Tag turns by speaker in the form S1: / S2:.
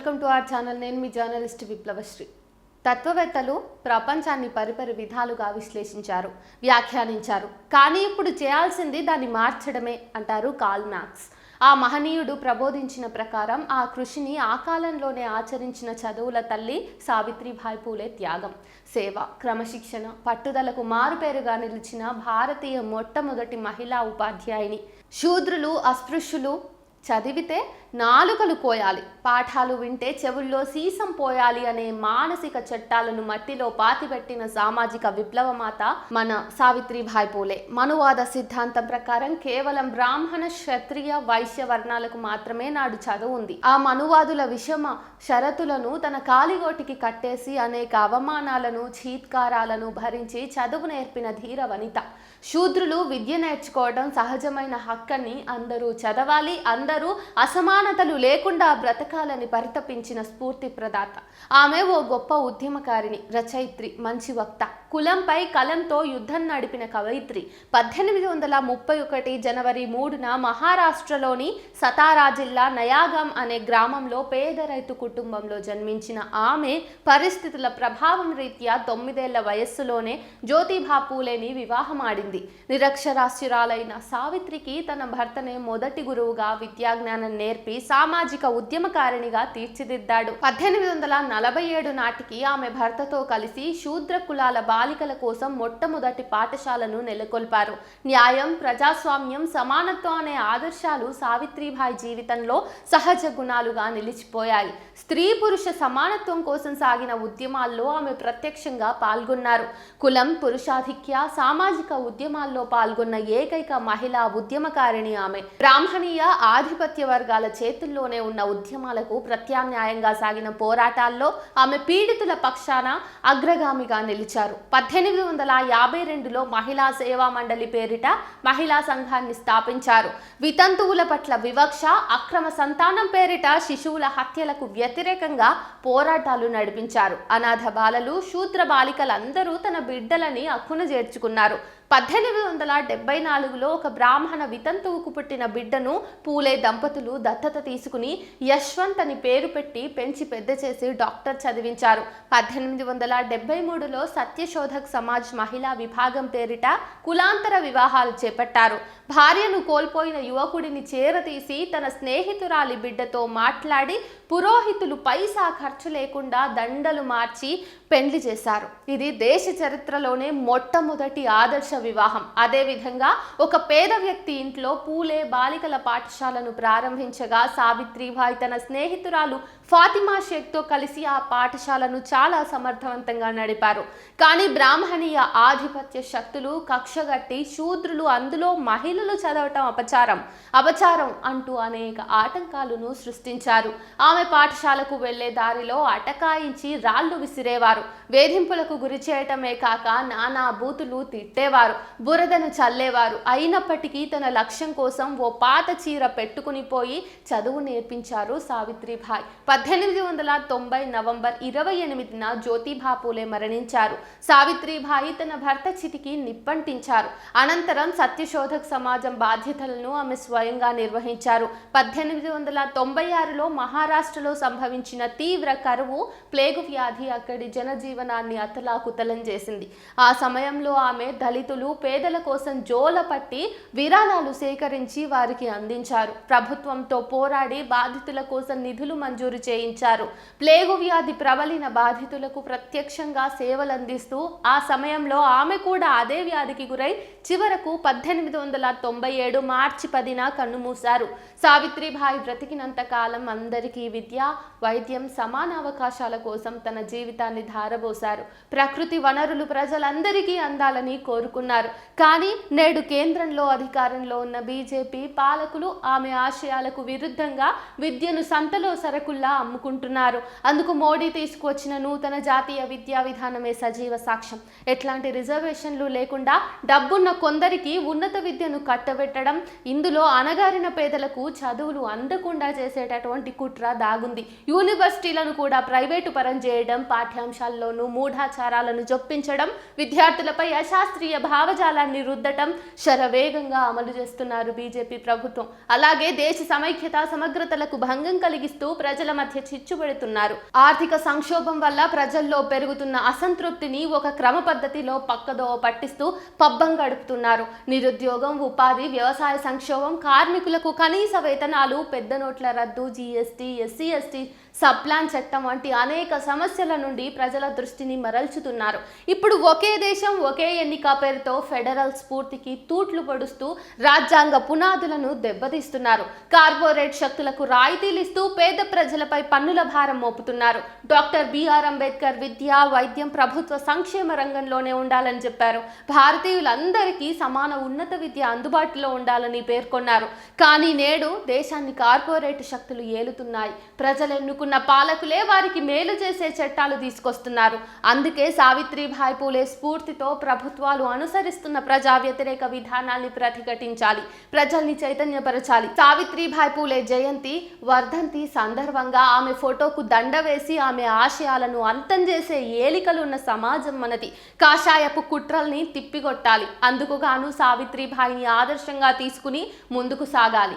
S1: Welcome to our channel. నేను మీ journalist విప్లవశ్రీ. తత్వవేత్తలు ప్రపంచాన్ని పరిపరి విధాలుగా విశ్లేషించారు, వ్యాఖ్యానించారు. కానీ ఇప్పుడు చేయాల్సింది దాన్ని మార్చడమే అంటారు కార్ల్ మార్క్స్. ఆ మహనీయుడు ప్రబోధించిన ప్రకారం ఆ కృషిని ఆ కాలంలోనే ఆచరించిన చదువుల తల్లి సావిత్రిబాయి పూలే త్యాగం, సేవ, క్రమశిక్షణ, పట్టుదలకు మారుపేరుగా నిలిచిన భారతీయ మొట్టమొదటి మహిళా ఉపాధ్యాయుని. శూద్రులు, అస్పృశ్యులు చదివితే నాలుకలు కోయాలి, పాఠాలు వింటే చెవుల్లో సీసం పోయాలి అనే మానసిక చట్టాలను మట్టిలో పాతిపెట్టిన సామాజిక విప్లవమాత మన సావిత్రిబాయి పూలే. మనువాద సిద్ధాంతం ప్రకారం కేవలం బ్రాహ్మణ, క్షత్రియ, వైశ్య వర్ణాలకు మాత్రమే నాడు చదువు ఉంది. ఆ మనువాదుల విషమ షరతులను తన కాలిగోటికి కట్టేసి అనేక అవమానాలను, చీత్కారాలను భరించి చదువు నేర్పిన ధీర వనిత. శూద్రులు విద్య నేర్చుకోవడం సహజమైన హక్కని, అందరూ చదవాలి, అందరూ అసమానతలు లేకుండా బ్రతకాలని పరితపించిన స్ఫూర్తి ప్రదాత. ఆమె ఓ గొప్ప ఉద్యమకారిణి, రచయిత్రి, మంచి వక్త, కులంపై కలంతో యుద్ధం నడిపిన కవయిత్రి. 1831 జనవరి 3న మహారాష్ట్రలోని సతారా జిల్లా నయాగాం అనే గ్రామంలో పేద రైతు కుటుంబంలో జన్మించిన ఆమె పరిస్థితుల ప్రభావం రీత్యా 9 ఏళ్ల వయస్సులోనే జ్యోతిబా పూలేని వివాహమాడింది. నిరక్షరాస్యురాలైన సావిత్రికి తన భర్తనే మొదటి గురువుగా విద్యాజ్ఞానం నేర్పి సామాజిక ఉద్యమకారిణిగా తీర్చిదిద్దాడు. 1847 నాటికి ఆమె భర్తతో కలిసి శూద్ర కులాల బాలికల కోసం మొట్టమొదటి పాఠశాలను నెలకొల్పారు. న్యాయం, ప్రజాస్వామ్యం, సమానత్వం అనే ఆదర్శాలు సావిత్రిబాయి జీవితంలో సహజ గుణాలుగా నిలిచిపోయాయి. స్త్రీ పురుష సమానత్వం కోసం సాగిన ఉద్యమాల్లో ఆమె ప్రత్యక్షంగా పాల్గొన్నారు. కులం, పురుషాధిక్య, సామాజిక ఉద్యమాల్లో పాల్గొన్న ఏకైక మహిళా ఉద్యమకారిణి ఆమె. బ్రాహ్మణీయ ఆధిపత్య వర్గాల చేతుల్లోనే ఉన్న ఉద్యమాలకు ప్రత్యామ్నాయంగా సాగిన పోరాటాల్లో ఆమె పీడితుల పక్షాన అగ్రగామిగా నిలిచారు. 1852లో మహిళా సేవా మండలి పేరిట మహిళా సంఘాన్ని స్థాపించారు. వితంతువుల పట్ల వివక్ష, అక్రమ సంతానం పేరిట శిశువుల హత్యలకు వ్యతిరేకంగా పోరాటాలు నడిపించారు. అనాథ బాలలు, శూద్ర బాలికలందరూ తన బిడ్డలని అక్కున చేర్చుకున్నారు. 1874లో ఒక బ్రాహ్మణ వితంతువుకు పుట్టిన బిడ్డను పూలే దంపతులు దత్తత తీసుకుని యశ్వంత్ అని పేరు పెట్టి పెంచి పెద్ద చేసి డాక్టర్ చదివించారు. 1873లో సత్యశోధక్ సమాజ్ మహిళా విభాగం పేరిట కులాంతర వివాహాలు చేపట్టారు. భార్యను కోల్పోయిన యువకుడిని చేరతీసి తన స్నేహితురాలి బిడ్డతో మాట్లాడి పురోహితులు పైసా ఖర్చు లేకుండా దండలు మార్చి పెండ్లి చేశారు. ఇది దేశ చరిత్రలోనే మొట్టమొదటి ఆదర్శ వివాహం. అదేవిధంగా ఒక పేద వ్యక్తి ఇంట్లో పూలే బాలికల పాఠశాలను ప్రారంభించగా సావిత్రిబాయి తన స్నేహితురాలు ఫాతిమా షేక్తో కలిసి ఆ పాఠశాలను చాలా సమర్థవంతంగా నడిపారు. కానీ బ్రాహ్మణీయ ఆధిపత్య శక్తులు కక్షగట్టి శూద్రులు, అందులో మహిళలు చదవటం అపచారం అంటూ అనేక ఆటంకాలను సృష్టించారు. ఆమె పాఠశాలకు వెళ్లే దారిలో అటకాయించి రాళ్లు విసిరేవారు. వేధింపులకు గురి చేయటమే కాక నానా బూతులు తిట్టేవారు, బురదను చల్లేవారు. అయినప్పటికీ తన లక్ష్యం కోసం ఓ పాత చీర పెట్టుకుని పోయి చదువు నేర్పించారు సావిత్రిబాయి. 1890 నవంబర్ 28న జ్యోతిబా పూలే మరణించారు. సావిత్రిబాయి తన భర్త చితికి నిప్పంటించారు. అనంతరం సత్యశోధక్ సమాజం బాధ్యతలను ఆమె స్వయంగా నిర్వహించారు. 1896లో మహారాష్ట్రలో సంభవించిన తీవ్ర కరువు, ప్లేగు వ్యాధి అక్కడి జనజీవనాన్ని అతలాకుతలం చేసింది. ఆ సమయంలో ఆమె దళితులు, పేదల కోసం జోల పట్టి విరాళాలు సేకరించి వారికి అందించారు. ప్రభుత్వంతో పోరాడి బాధితుల కోసం నిధులు మంజూరు చేయించారు. ప్లేగు వ్యాధి ప్రబలిన బాధితులకు ప్రత్యక్షంగా సేవలందిస్తూ ఆ సమయంలో ఆమె కూడా అదే వ్యాధికి గురై చివరకు 1897 మార్చి 10న కన్నుమూశారు. సావిత్రిబాయి బ్రతికినంత కాలం అందరికీ విద్య, వైద్యం, సమాన అవకాశాల కోసం తన జీవితాన్ని ధారబోశారు. ప్రకృతి వనరులు ప్రజలందరికీ అందాలని కోరుకున్నారు. కానీ నేడు కేంద్రంలో అధికారంలో ఉన్న బీజేపీ పాలకులు ఆమె ఆశయాలకు విరుద్ధంగా విద్యను సంతలో సరకుల్లా అమ్ముకుంటున్నారు. అందుకు మోడీ తీసుకువచ్చిన నూతన జాతీయ విద్యా విధానమే సజీవ సాక్ష్యం. ఎట్లాంటి రిజర్వేషన్లు లేకుండా డబ్బున్న కొందరికి ఉన్నత విద్యను కట్టబెట్టడం, ఇందులో అణగారిన పేదలకు చదువులు అందకుండా చేసేటటువంటి కుట్ర దాగుంది. యూనివర్సిటీలను కూడా ప్రైవేటు పరం చేయడం పాఠ్యాంశ అంశాల్లోనూ మూఢాచారాలను జొప్పించడం, విద్యార్థులపై అశాస్త్రీయ భావజాలాన్ని రుద్దటం శరవేగంగా అమలు చేస్తున్నారు బీజేపీ ప్రభుత్వం. అలాగే దేశ సమైక్యత సమగ్రతలకు భంగం కలిగిస్తూ ప్రజల మధ్య చిచ్చుపెడుతున్నారు. ఆర్థిక సంక్షోభం వల్ల ప్రజల్లో పెరుగుతున్న అసంతృప్తిని ఒక క్రమ పద్ధతిలో పక్కదో పట్టిస్తూ పబ్బం గడుపుతున్నారు. నిరుద్యోగం, ఉపాధి, వ్యవసాయ సంక్షోభం, కార్మికులకు కనీస వేతనాలు, పెద్ద నోట్ల రద్దు, జీఎస్టీ, ఎస్సీ ఎస్టీ సబ్ప్లాన్ చట్టం వంటి అనేక సమస్యల నుండి ప్రజల దృష్టిని మరల్చుతున్నారు. ఇప్పుడు ఒకే దేశం ఒకే ఎన్నిక పేరుతో ఫెడరల్ స్ఫూర్తికి తూట్లు పొడుస్తూ రాజ్యాంగ పునాదులను దెబ్బతీస్తున్నారు. కార్పొరేట్ శక్తులకు రాయితీలిస్తూ పేద ప్రజలపై పన్నుల భారం మోపుతున్నారు. డాక్టర్ బిఆర్ అంబేద్కర్ విద్య, వైద్యం, ప్రభుత్వ సంక్షేమ రంగంలోనే ఉండాలని చెప్పారు. భారతీయులందరికీ సమాన ఉన్నత విద్య అందుబాటులో ఉండాలని పేర్కొన్నారు. కానీ నేడు దేశాన్ని కార్పొరేట్ శక్తులు ఏలుతున్నాయి. ప్రజలు ఎన్నుకున్న పాలకులే వారికి మేలు చేసే చట్టాలు తీసుకొస్తున్నారు. అందుకే సావిత్రిబాయి పూలే స్ఫూర్తితో ప్రభుత్వాలు అనుసరిస్తున్న ప్రజా వ్యతిరేక విధానాల్ని ప్రతిఘటించాలి, ప్రజల్ని చైతన్యపరచాలి. సావిత్రిబాయి పూలే జయంతి, వర్ధంతి సందర్భంగా ఆమె ఫోటోకు దండ వేసి ఆమె ఆశయాలను అంతం చేసే ఏలికలున్న సమాజం మనది. కాషాయపు కుట్రల్ని తిప్పికొట్టాలి. అందుకు గాను సావిత్రిబాయిని ఆదర్శంగా తీసుకుని ముందుకు సాగాలి.